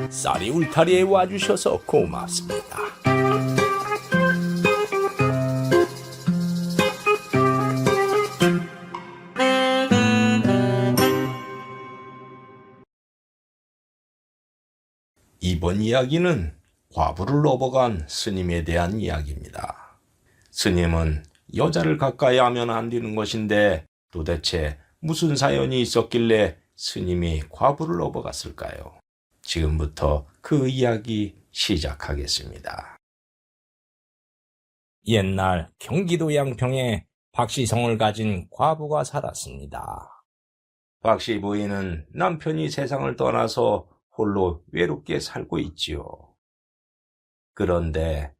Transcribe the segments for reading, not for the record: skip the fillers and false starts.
쌀이 울타리에 와주셔서 고맙습니다. 이번 이야기는 과부를 업어간 스님에 대한 이야기입니다. 스님은 여자를 가까이 하면 안 되는 것인데 도대체 무슨 사연이 있었길래 스님이 과부를 업어갔을까요? 지금부터 그 이야기 시작하겠습니다. 옛날 경기도 양평에 박씨성을 가진 과부가 살았습니다. 박씨 부인은 남편이 세상을 떠나서 홀로 외롭게 살고 있지요. 그런데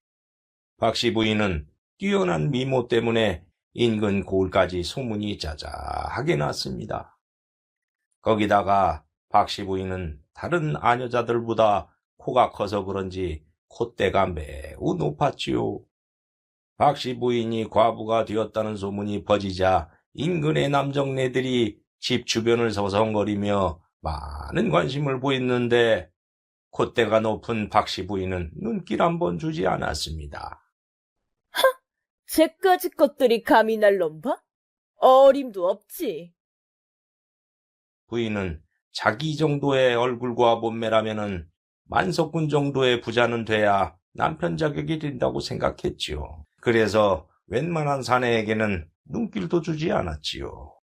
박씨 부인은 뛰어난 미모 때문에 인근 고을까지 소문이 자자하게 났습니다. 거기다가 박씨 부인은 다른 아녀자들보다 코가 커서 그런지 콧대가 매우 높았지요. 박씨 부인이 과부가 되었다는 소문이 퍼지자 인근의 남정네들이 집 주변을 서성거리며 많은 관심을 보였는데 콧대가 높은 박씨 부인은 눈길 한 번 주지 않았습니다. 쟤까지 것들이 감히 날 넘봐? 어림도 없지. 부인은 자기 정도의 얼굴과 몸매라면은 만석군 정도의 부자는 돼야 남편 자격이 된다고 생각했지요. 그래서 웬만한 사내에게는 눈길도 주지 않았지요.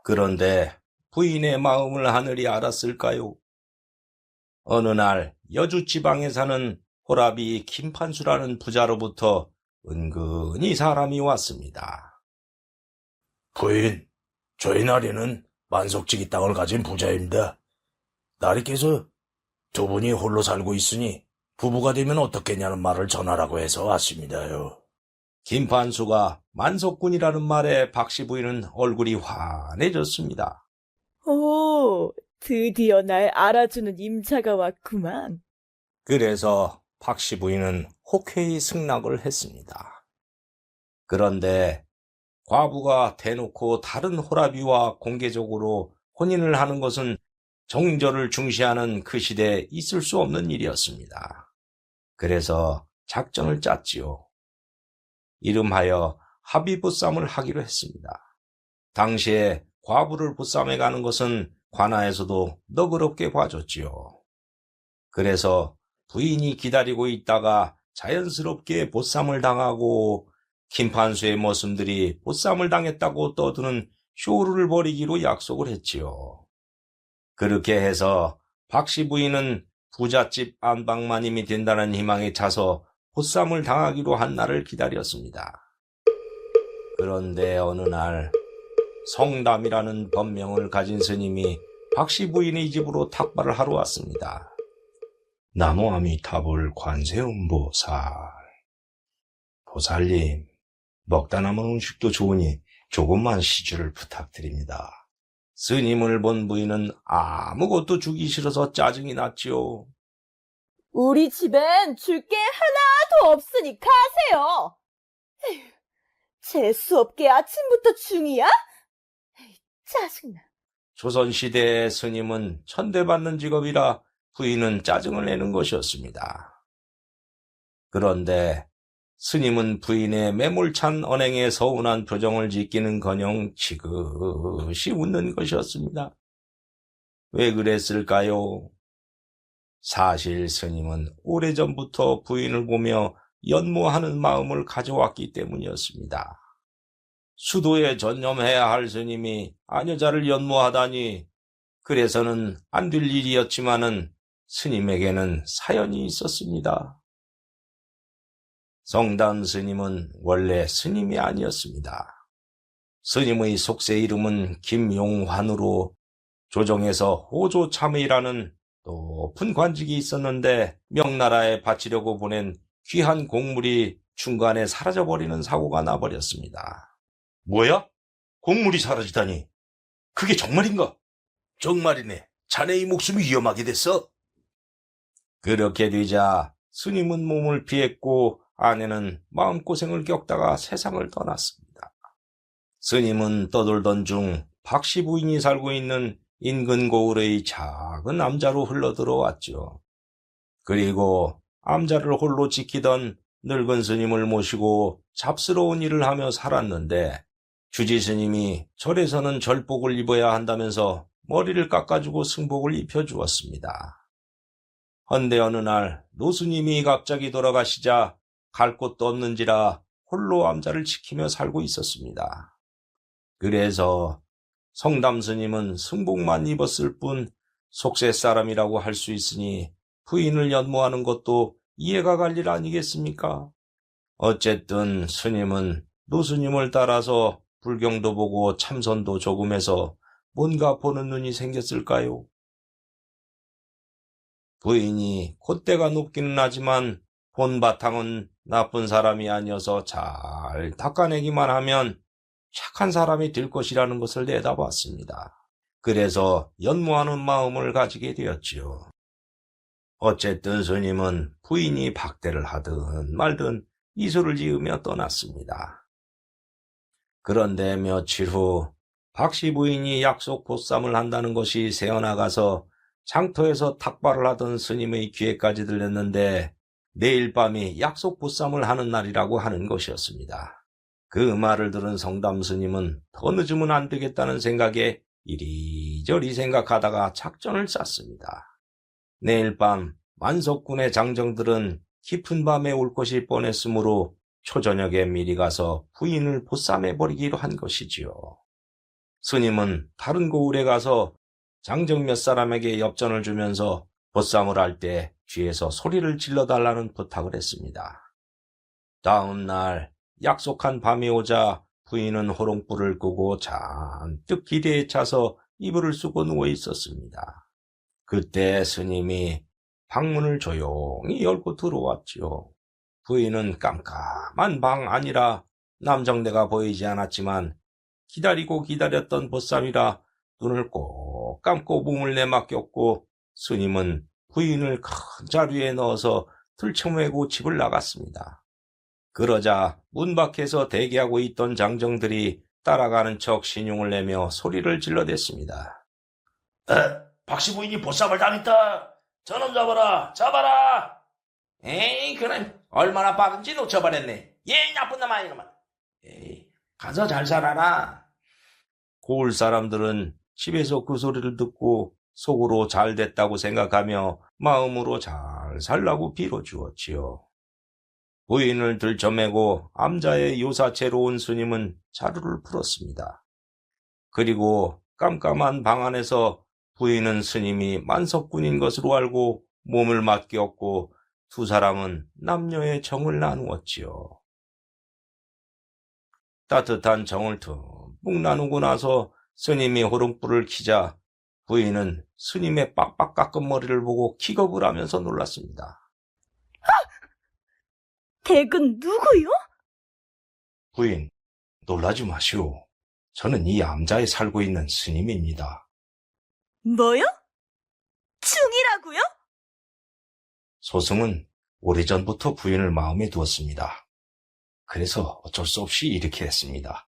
그런데 부인의 마음을 하늘이 알았을까요? 어느 날 여주 지방에 사는 호랍이 김판수라는 부자로부터 은근히 사람이 왔습니다. 부인, 저희 나리는 만석지기 땅을 가진 부자입니다. 나리께서 두 분이 홀로 살고 있으니 부부가 되면 어떻겠냐는 말을 전하라고 해서 왔습니다요. 김판수가 만석군이라는 말에 박씨 부인은 얼굴이 환해졌습니다. 오, 드디어 날 알아주는 임자가 왔구만. 그래서 박씨 부인은 혹회히 승낙을 했습니다. 그런데 과부가 대놓고 다른 호라비와 공개적으로 혼인을 하는 것은 정절을 중시하는 그 시대에 있을 수 없는 일이었습니다. 그래서 작전을 짰지요. 이름하여 합의보쌈을 하기로 했습니다. 당시에 과부를 보쌈해 가는 것은 관아에서도 너그럽게 봐줬지요. 그래서 부인이 기다리고 있다가 자연스럽게 보쌈을 당하고 김판수의 모습들이 보쌈을 당했다고 떠드는 쇼를 벌이기로 약속을 했지요. 그렇게 해서 박씨 부인은 부잣집 안방마님이 된다는 희망에 차서 보쌈을 당하기로 한 날을 기다렸습니다. 그런데 어느 날 성담이라는 법명을 가진 스님이 박씨 부인의 집으로 탁발을 하러 왔습니다. 나무아미타불 관세음보살. 보살님, 먹다 남은 음식도 좋으니 조금만 시주를 부탁드립니다. 스님을 본 부인은 아무것도 주기 싫어서 짜증이 났지요. 우리 집엔 줄 게 하나도 없으니 가세요. 에휴, 재수없게 아침부터 중이야? 에휴, 짜증나. 조선시대의 스님은 천대받는 직업이라 부인은 짜증을 내는 것이었습니다. 그런데 스님은 부인의 매몰찬 언행에 서운한 표정을 짓기는커녕 지그시 웃는 것이었습니다. 왜 그랬을까요? 사실 스님은 오래전부터 부인을 보며 연모하는 마음을 가져왔기 때문이었습니다. 수도에 전념해야 할 스님이 아녀자를 연모하다니, 그래서는 안 될 일이었지만은 스님에게는 사연이 있었습니다. 성담 스님은 원래 스님이 아니었습니다. 스님의 속세 이름은 김용환으로 조정에서 호조참의라는 높은 관직이 있었는데 명나라에 바치려고 보낸 귀한 곡물이 중간에 사라져버리는 사고가 나버렸습니다. 뭐야? 곡물이 사라지다니. 그게 정말인가? 정말이네. 자네의 목숨이 위험하게 됐어. 그렇게 되자 스님은 몸을 피했고 아내는 마음고생을 겪다가 세상을 떠났습니다. 스님은 떠돌던 중 박씨 부인이 살고 있는 인근 고을의 작은 암자로 흘러들어왔죠. 그리고 암자를 홀로 지키던 늙은 스님을 모시고 잡스러운 일을 하며 살았는데 주지 스님이 절에서는 절복을 입어야 한다면서 머리를 깎아주고 승복을 입혀주었습니다. 헌데 어느 날 노스님이 갑자기 돌아가시자 갈 곳도 없는지라 홀로 암자를 지키며 살고 있었습니다. 그래서 성담 스님은 승복만 입었을 뿐 속세 사람이라고 할 수 있으니 부인을 연모하는 것도 이해가 갈 일 아니겠습니까? 어쨌든 스님은 노스님을 따라서 불경도 보고 참선도 조금 해서 뭔가 보는 눈이 생겼을까요? 부인이 콧대가 높기는 하지만 본바탕은 나쁜 사람이 아니어서 잘 닦아내기만 하면 착한 사람이 될 것이라는 것을 내다봤습니다. 그래서 연모하는 마음을 가지게 되었지요. 어쨌든 스님은 부인이 박대를 하든 말든 이소를 지으며 떠났습니다. 그런데 며칠 후 박씨 부인이 약속 보쌈을 한다는 것이 새어나가서 장터에서 탁발을 하던 스님의 귀에까지 들렸는데 내일 밤이 약속 보쌈을 하는 날이라고 하는 것이었습니다. 그 말을 들은 성담 스님은 더 늦으면 안 되겠다는 생각에 이리저리 생각하다가 작전을 짰습니다. 내일 밤 만석군의 장정들은 깊은 밤에 올 것이 뻔했으므로 초저녁에 미리 가서 부인을 보쌈해버리기로 한 것이지요. 스님은 다른 고을에 가서 장정 몇 사람에게 엽전을 주면서 보쌈을 할 때 뒤에서 소리를 질러달라는 부탁을 했습니다. 다음 날 약속한 밤이 오자 부인은 호롱불을 끄고 잔뜩 기대에 차서 이불을 쓰고 누워 있었습니다. 그때 스님이 방문을 조용히 열고 들어왔지요. 부인은 깜깜한 방 안이라 남정대가 보이지 않았지만 기다리고 기다렸던 보쌈이라 눈을 꼭 감고 몸을 내맡겼고 스님은 부인을 큰 자루에 넣어서 들쳐매고 집을 나갔습니다. 그러자 문 밖에서 대기하고 있던 장정들이 따라가는 척 신용을 내며 소리를 질러댔습니다. 박씨 부인이 보쌈을 당했다. 저놈 잡아라, 잡아라. 에이, 그럼 얼마나 빠른지 놓쳐버렸네. 예, 나쁜 놈아, 이놈아. 에이, 가서 잘 살아라. 고을 사람들은 집에서 그 소리를 듣고 속으로 잘 됐다고 생각하며 마음으로 잘 살라고 빌어주었지요. 부인을 들쳐매고 암자의 요사체로 온 스님은 자루를 풀었습니다. 그리고 깜깜한 방 안에서 부인은 스님이 만석군인 것으로 알고 몸을 맡겼고 두 사람은 남녀의 정을 나누었지요. 따뜻한 정을 듬뿍 나누고 나서 스님이 호롱불을 켜자 부인은 스님의 빡빡 깎은 머리를 보고 기겁을 하면서 놀랐습니다. 댁은 누구요? 부인, 놀라지 마시오. 저는 이 암자에 살고 있는 스님입니다. 뭐요? 중이라고요? 소승은 오래전부터 부인을 마음에 두었습니다. 그래서 어쩔 수 없이 이렇게 했습니다.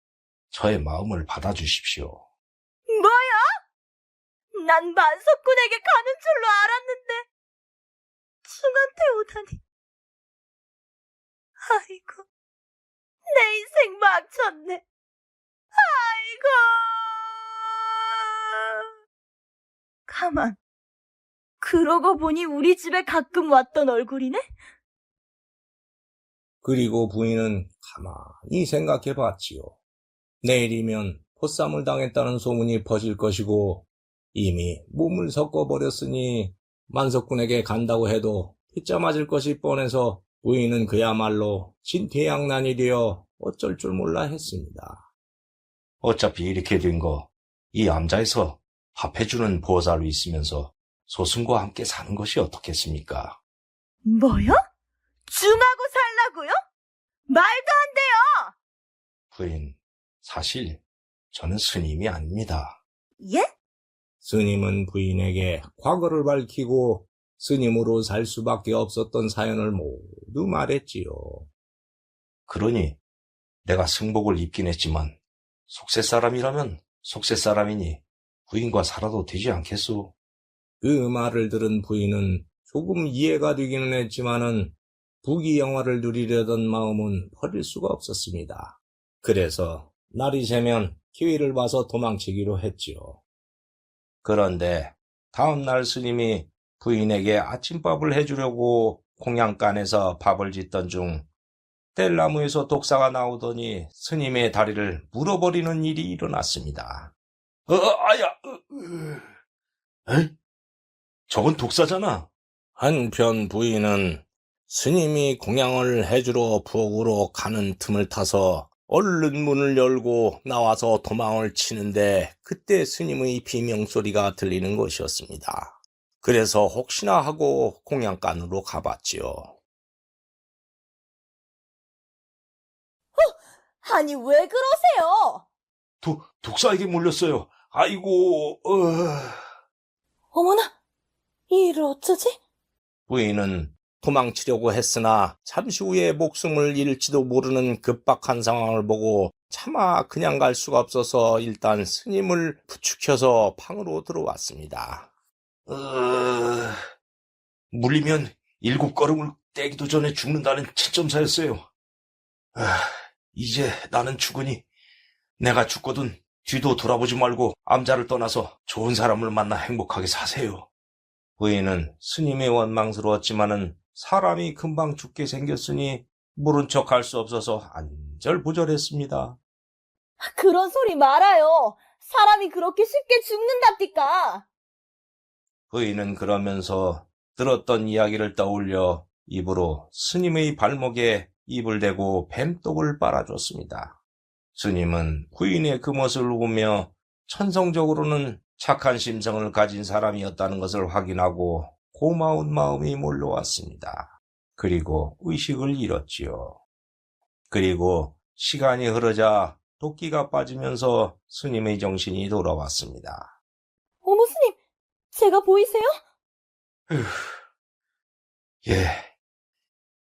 저의 마음을 받아주십시오. 뭐야? 난 만석군에게 가는 줄로 알았는데 중한테 오다니. 아이고, 내 인생 망쳤네. 아이고. 가만, 그러고 보니 우리 집에 가끔 왔던 얼굴이네? 그리고 부인은 가만히 생각해 봤지요. 내일이면 포쌈을 당했다는 소문이 퍼질 것이고 이미 몸을 섞어버렸으니 만석군에게 간다고 해도 피자 맞을 것이 뻔해서 부인은 그야말로 진퇴양난이 되어 어쩔 줄 몰라 했습니다. 어차피 이렇게 된 거 이 암자에서 밥해주는 보살로 있으면서 소승과 함께 사는 것이 어떻겠습니까? 뭐요? 중하고 살라고요? 말도 안 돼요! 부인, 사실 저는 스님이 아닙니다. 예? 스님은 부인에게 과거를 밝히고 스님으로 살 수밖에 없었던 사연을 모두 말했지요. 그러니 내가 승복을 입긴 했지만 속세 사람이라면 속세 사람이니 부인과 살아도 되지 않겠소? 그 말을 들은 부인은 조금 이해가 되기는 했지만은 부귀 영화를 누리려던 마음은 버릴 수가 없었습니다. 그래서 날이 새면 기회를 봐서 도망치기로 했지요. 그런데 다음 날 스님이 부인에게 아침밥을 해주려고 공양간에서 밥을 짓던 중 뗄나무에서 독사가 나오더니 스님의 다리를 물어버리는 일이 일어났습니다. 아야! 에이? 저건 독사잖아. 한편 부인은 스님이 공양을 해주러 부엌으로 가는 틈을 타서 얼른 문을 열고 나와서 도망을 치는데 그때 스님의 비명소리가 들리는 것이었습니다. 그래서 혹시나 하고 공양간으로 가봤지요. 아니, 왜 그러세요? 독사에게 물렸어요. 아이고, 어머나, 이 일을 어쩌지? 부인은 도망치려고 했으나 잠시 후에 목숨을 잃을지도 모르는 급박한 상황을 보고 차마 그냥 갈 수가 없어서 일단 스님을 부축해서 방으로 들어왔습니다. 물리면 7걸음을 떼기도 전에 죽는다는 채점사였어요. 이제 나는 죽으니 내가 죽거든 뒤도 돌아보지 말고 암자를 떠나서 좋은 사람을 만나 행복하게 사세요. 부인은 스님이 원망스러웠지만은 사람이 금방 죽게 생겼으니 모른 척 할 수 없어서 안절부절했습니다. 그런 소리 말아요. 사람이 그렇게 쉽게 죽는답니까? 부인은 그러면서 들었던 이야기를 떠올려 입으로 스님의 발목에 입을 대고 뱀독을 빨아줬습니다. 스님은 부인의 그 모습을 보며 천성적으로는 착한 심성을 가진 사람이었다는 것을 확인하고 고마운 마음이 몰려왔습니다. 그리고 의식을 잃었지요. 그리고 시간이 흐르자 도끼가 빠지면서 스님의 정신이 돌아왔습니다. 어머, 스님, 제가 보이세요? 예,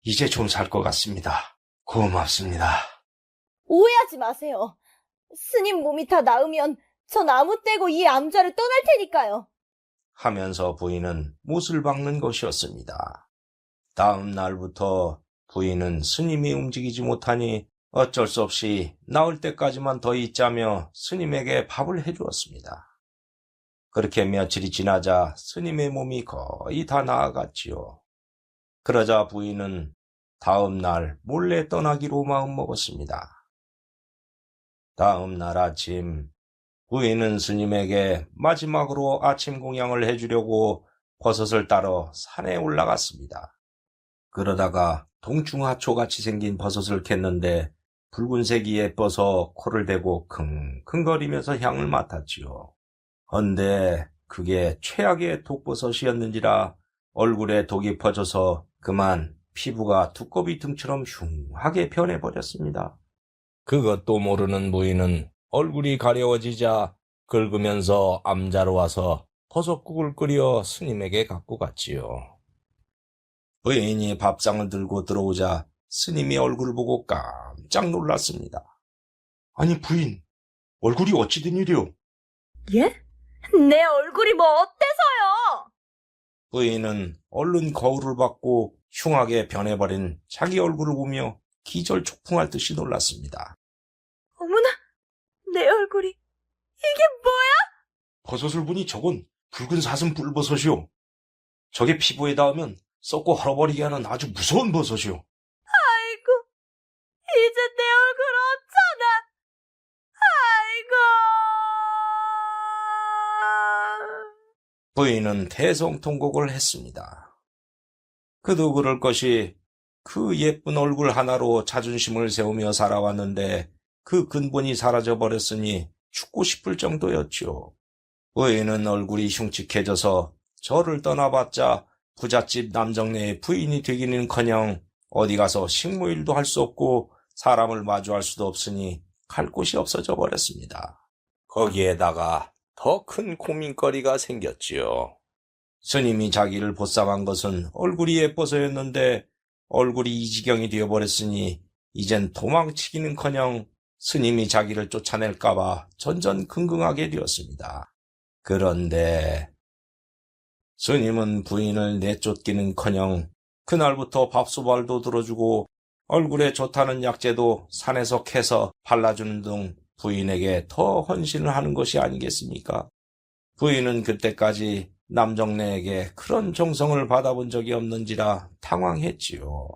이제 좀 살 것 같습니다. 고맙습니다. 오해하지 마세요. 스님 몸이 다 나으면 전 아무 때고 이 암자를 떠날 테니까요. 하면서 부인은 못을 박는 것이었습니다. 다음 날부터 부인은 스님이 움직이지 못하니 어쩔 수 없이 나을 때까지만 더 있자며 스님에게 밥을 해주었습니다. 그렇게 며칠이 지나자 스님의 몸이 거의 다 나아갔지요. 그러자 부인은 다음 날 몰래 떠나기로 마음먹었습니다. 다음 날 아침 부인은 스님에게 마지막으로 아침 공양을 해주려고 버섯을 따러 산에 올라갔습니다. 그러다가 동충하초같이 생긴 버섯을 캤는데 붉은색이 예뻐서 코를 대고 킁킁거리면서 향을 맡았지요. 헌데 그게 최악의 독버섯이었는지라 얼굴에 독이 퍼져서 그만 피부가 두꺼비 등처럼 흉하게 변해버렸습니다. 그것도 모르는 부인은 얼굴이 가려워지자 긁으면서 암자로 와서 버섯국을 끓여 스님에게 갖고 갔지요. 부인이 밥상을 들고 들어오자 스님이 얼굴을 보고 깜짝 놀랐습니다. 아니 부인, 얼굴이 어찌 된 일이오? 예? 내 얼굴이 뭐 어때서요? 부인은 얼른 거울을 받고 흉하게 변해버린 자기 얼굴을 보며 기절초풍할 듯이 놀랐습니다. 어머나, 내 얼굴이 이게 뭐야? 버섯을 보니 저건 붉은 사슴 뿔버섯이오. 저게 피부에 닿으면 썩고 헐어버리게 하는 아주 무서운 버섯이오. 아이고, 이제 내 얼굴 어쩌나? 아이고. 부인은 대성통곡을 했습니다. 그도 그럴 것이 그 예쁜 얼굴 하나로 자존심을 세우며 살아왔는데 그 근본이 사라져버렸으니 죽고 싶을 정도였죠. 부인은 얼굴이 흉측해져서 저를 떠나봤자 부잣집 남정네의 부인이 되기는커녕 어디 가서 식모일도 할 수 없고 사람을 마주할 수도 없으니 갈 곳이 없어져 버렸습니다. 거기에다가 더 큰 고민거리가 생겼지요. 스님이 자기를 보쌈한 것은 얼굴이 예뻐서였는데 얼굴이 이 지경이 되어버렸으니 이젠 도망치기는커녕 스님이 자기를 쫓아낼까봐 전전긍긍하게 되었습니다. 그런데 스님은 부인을 내쫓기는커녕 그날부터 밥수발도 들어주고 얼굴에 좋다는 약재도 산에서 캐서 발라주는 등 부인에게 더 헌신을 하는 것이 아니겠습니까? 부인은 그때까지 남정네에게 그런 정성을 받아본 적이 없는지라 당황했지요.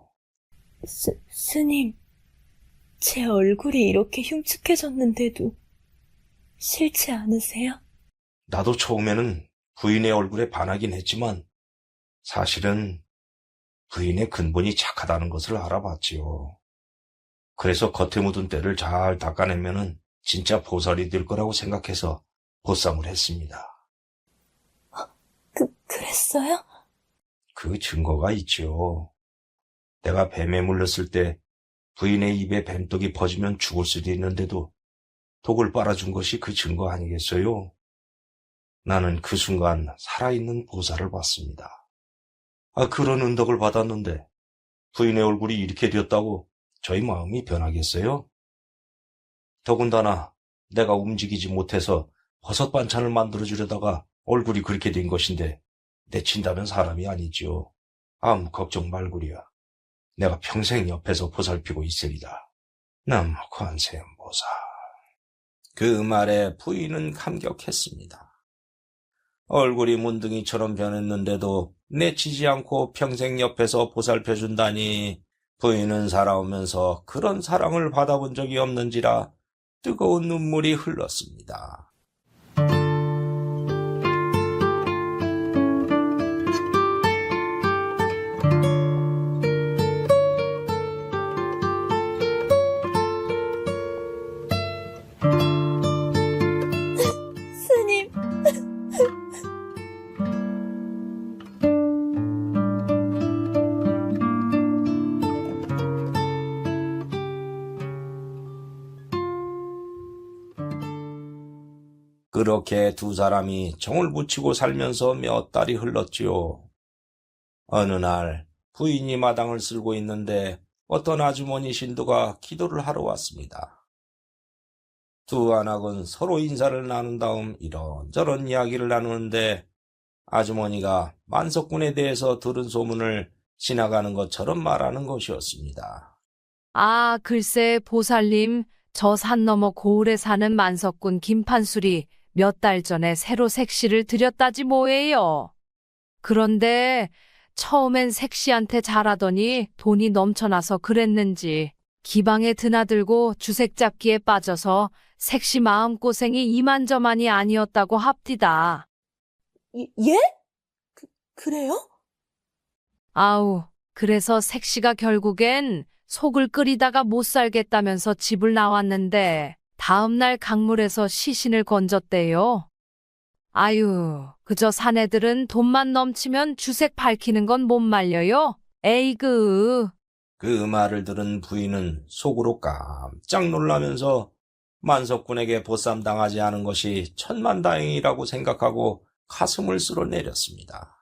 스님, 제 얼굴이 이렇게 흉측해졌는데도 싫지 않으세요? 나도 처음에는 부인의 얼굴에 반하긴 했지만 사실은 부인의 근본이 착하다는 것을 알아봤지요. 그래서 겉에 묻은 때를 잘 닦아내면은 진짜 보살이 될 거라고 생각해서 보쌈을 했습니다. 그랬어요? 그 증거가 있지요. 내가 뱀에 물렸을 때 부인의 입에 뱀독이 퍼지면 죽을 수도 있는데도 독을 빨아준 것이 그 증거 아니겠어요? 나는 그 순간 살아있는 보살을 봤습니다. 그런 은덕을 받았는데 부인의 얼굴이 이렇게 되었다고 저희 마음이 변하겠어요? 더군다나 내가 움직이지 못해서 버섯 반찬을 만들어주려다가 얼굴이 그렇게 된 것인데 내친다면 사람이 아니지요. 아무 걱정 말구려. 내가 평생 옆에서 보살피고 있으리라. 나무 관세음보살. 그 말에 부인은 감격했습니다. 얼굴이 문둥이처럼 변했는데도 내치지 않고 평생 옆에서 보살펴준다니 부인은 살아오면서 그런 사랑을 받아본 적이 없는지라 뜨거운 눈물이 흘렀습니다. 스님, 그렇게 두 사람이 정을 붙이고 살면서 몇 달이 흘렀지요. 어느 날 부인이 마당을 쓸고 있는데 어떤 아주머니 신도가 기도를 하러 왔습니다. 두 안악은 서로 인사를 나눈 다음 이런저런 이야기를 나누는데 아주머니가 만석군에 대해서 들은 소문을 지나가는 것처럼 말하는 것이었습니다. 아, 글쎄, 보살님, 저 산 너머 고을에 사는 만석군 김판술이 몇 달 전에 새로 색시를 들였다지 뭐예요. 그런데 처음엔 색시한테 잘하더니 돈이 넘쳐나서 그랬는지 기방에 드나들고 주색 잡기에 빠져서 색시 마음고생이 이만저만이 아니었다고 합디다. 예? 그래요? 아우, 그래서 색시가 결국엔 속을 끓이다가 못 살겠다면서 집을 나왔는데 다음날 강물에서 시신을 건졌대요. 아유, 그저 사내들은 돈만 넘치면 주색 밝히는 건 못 말려요. 에이그. 그 말을 들은 부인은 속으로 깜짝 놀라면서 만석군에게 보쌈당하지 않은 것이 천만다행이라고 생각하고 가슴을 쓸어내렸습니다.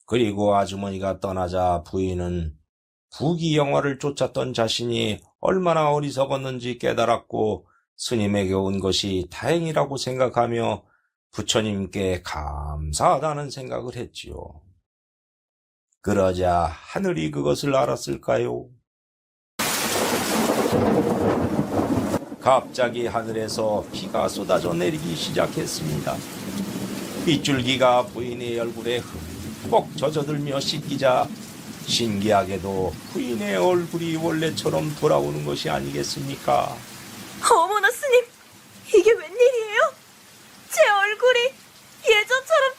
그리고 아주머니가 떠나자 부인은 부귀영화를 쫓았던 자신이 얼마나 어리석었는지 깨달았고 스님에게 온 것이 다행이라고 생각하며 부처님께 감사하다는 생각을 했지요. 그러자 하늘이 그것을 알았을까요? 갑자기 하늘에서 비가 쏟아져 내리기 시작했습니다. 빗줄기가 부인의 얼굴에 흠뻑 젖어들며 씻기자 신기하게도 부인의 얼굴이 원래처럼 돌아오는 것이 아니겠습니까? 어머나 스님, 이게 웬일이에요? 제 얼굴이 예전처럼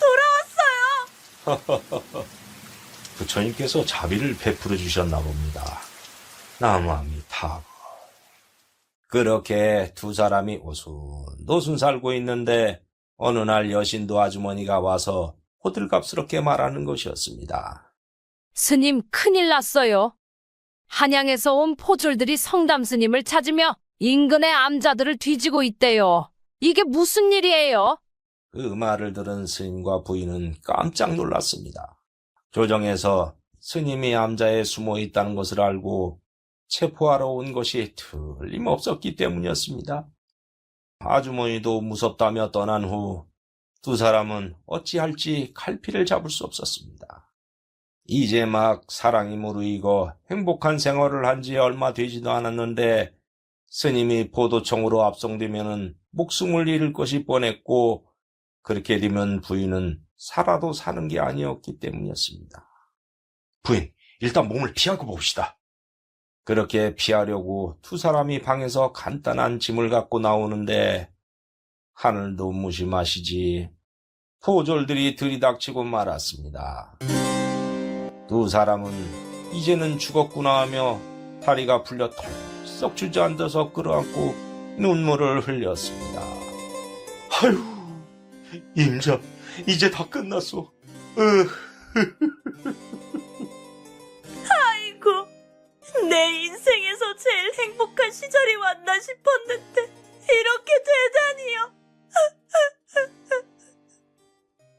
돌아왔어요. 부처님께서 자비를 베풀어 주셨나 봅니다. 나무아미타불. 그렇게 두 사람이 오순도순 살고 있는데 어느 날 여신도 아주머니가 와서 호들갑스럽게 말하는 것이었습니다. 스님, 큰일 났어요. 한양에서 온 포졸들이 성담 스님을 찾으며 인근의 암자들을 뒤지고 있대요. 이게 무슨 일이에요? 그 말을 들은 스님과 부인은 깜짝 놀랐습니다. 조정에서 스님이 암자에 숨어 있다는 것을 알고 체포하러 온 것이 틀림없었기 때문이었습니다. 아주머니도 무섭다며 떠난 후 두 사람은 어찌할지 갈피를 잡을 수 없었습니다. 이제 막 사랑이 무르익어 행복한 생활을 한 지 얼마 되지도 않았는데 스님이 포도청으로 압송되면 목숨을 잃을 것이 뻔했고 그렇게 되면 부인은 살아도 사는 게 아니었기 때문이었습니다. 부인, 일단 몸을 피하고 봅시다. 그렇게 피하려고 두 사람이 방에서 간단한 짐을 갖고 나오는데 하늘도 무심하시지 포졸들이 들이닥치고 말았습니다. 두 사람은 이제는 죽었구나 하며 다리가 풀려 털썩 주저앉아서 끌어안고 눈물을 흘렸습니다. 아유, 임자, 이제 다 끝났어. 아이고, 내 인생에서 제일 행복한 시절이 왔나 싶었는데 이렇게 되다니요.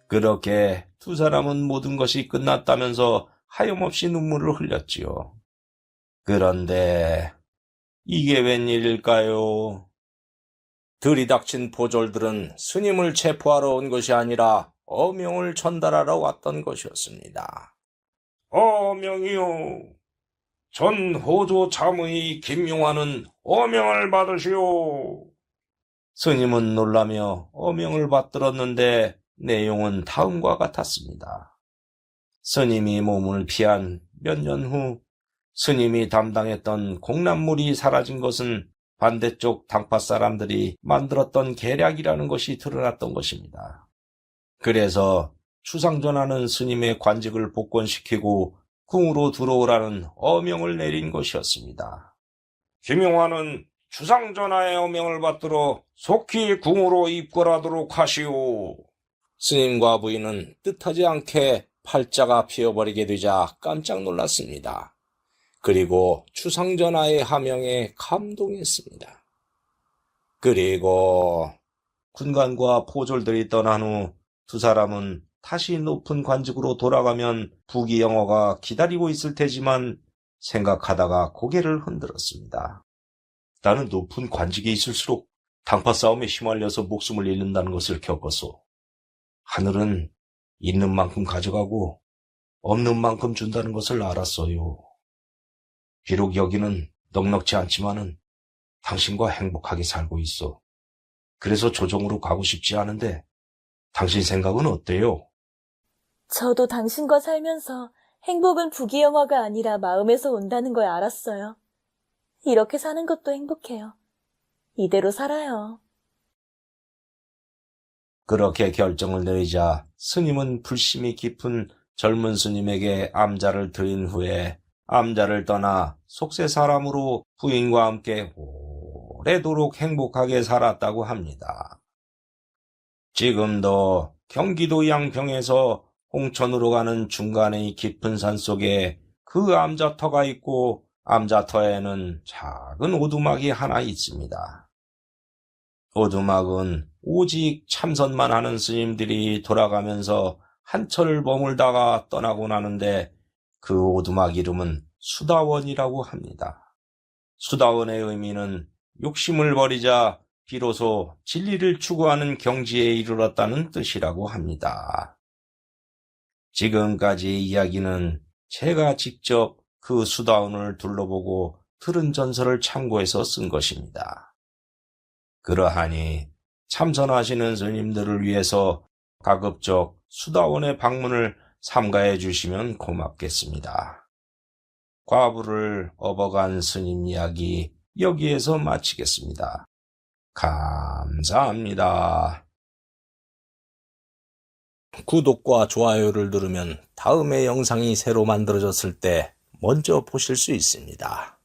그렇게 두 사람은 모든 것이 끝났다면서 하염없이 눈물을 흘렸지요. 그런데 이게 웬일일까요? 들이닥친 포졸들은 스님을 체포하러 온 것이 아니라 어명을 전달하러 왔던 것이었습니다. 어명이요. 전 호조 참의 김용화는 어명을 받으시오. 스님은 놀라며 어명을 받들었는데 내용은 다음과 같았습니다. 스님이 몸을 피한 몇 년 후 스님이 담당했던 공납물이 사라진 것은 반대쪽 당파 사람들이 만들었던 계략이라는 것이 드러났던 것입니다. 그래서 추상전하는 스님의 관직을 복권시키고 궁으로 들어오라는 어명을 내린 것이었습니다. 김용화는 추상전하의 어명을 받들어 속히 궁으로 입궐하도록 하시오. 스님과 부인은 뜻하지 않게 팔자가 피어버리게 되자 깜짝 놀랐습니다. 그리고 추상전하의 하명에 감동했습니다. 그리고 군관과 포졸들이 떠난 후 두 사람은 다시 높은 관직으로 돌아가면 부귀영화가 기다리고 있을 테지만 생각하다가 고개를 흔들었습니다. 나는 높은 관직에 있을수록 당파 싸움에 휘말려서 목숨을 잃는다는 것을 겪었소. 하늘은 있는 만큼 가져가고 없는 만큼 준다는 것을 알았어요. 비록 여기는 넉넉지 않지만은 당신과 행복하게 살고 있어. 그래서 조정으로 가고 싶지 않은데 당신 생각은 어때요? 저도 당신과 살면서 행복은 부귀영화가 아니라 마음에서 온다는 걸 알았어요. 이렇게 사는 것도 행복해요. 이대로 살아요. 그렇게 결정을 내리자 스님은 불심이 깊은 젊은 스님에게 암자를 드린 후에 암자를 떠나 속세 사람으로 부인과 함께 오래도록 행복하게 살았다고 합니다. 지금도 경기도 양평에서 홍천으로 가는 중간의 깊은 산 속에 그 암자터가 있고 암자터에는 작은 오두막이 하나 있습니다. 오두막은 오직 참선만 하는 스님들이 돌아가면서 한철 머물다가 떠나고 나는데 그 오두막 이름은 수다원이라고 합니다. 수다원의 의미는 욕심을 버리자 비로소 진리를 추구하는 경지에 이르렀다는 뜻이라고 합니다. 지금까지 이야기는 제가 직접 그 수다원을 둘러보고 들은 전설을 참고해서 쓴 것입니다. 그러하니 참선하시는 스님들을 위해서 가급적 수다원의 방문을 삼가해 주시면 고맙겠습니다. 과부를 업어간 스님 이야기 여기에서 마치겠습니다. 감사합니다. 구독과 좋아요를 누르면 다음에 영상이 새로 만들어졌을 때 먼저 보실 수 있습니다.